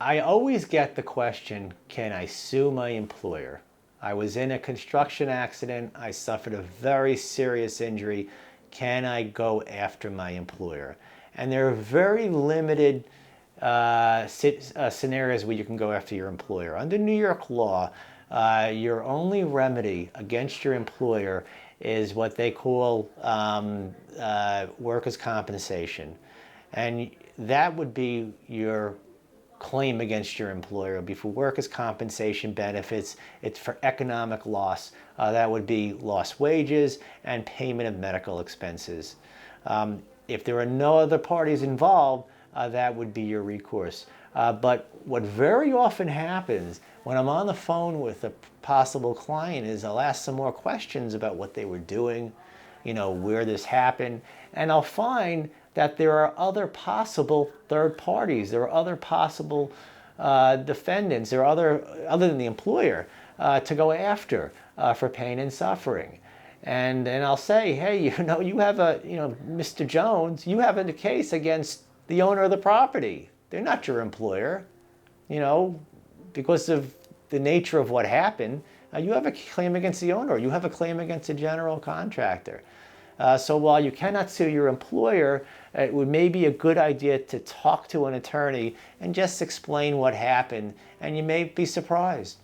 I always get the question, can I sue my employer? I was in a construction accident. I suffered a very serious injury. Can I go after my employer? And there are very limited scenarios where you can go after your employer. Under New York law, your only remedy against your employer is what they call workers' compensation. And that would be your claim against your employer. It would be for workers' compensation benefits. It's for economic loss. That would be lost wages and payment of medical expenses. If there are no other parties involved, that would be your recourse. But what very often happens when I'm on the phone with a possible client is I'll ask some more questions about what they were doing, where this happened, and I'll find that there are other possible third parties. There are other possible defendants. There are other than the employer to go after for pain and suffering. And I'll say, hey, you have Mr. Jones, you have a case against the owner of the property. They're not your employer, because of the nature of what happened. You have a claim against the owner. You have a claim against a general contractor. So while you cannot sue your employer, it may be a good idea to talk to an attorney and just explain what happened, and you may be surprised.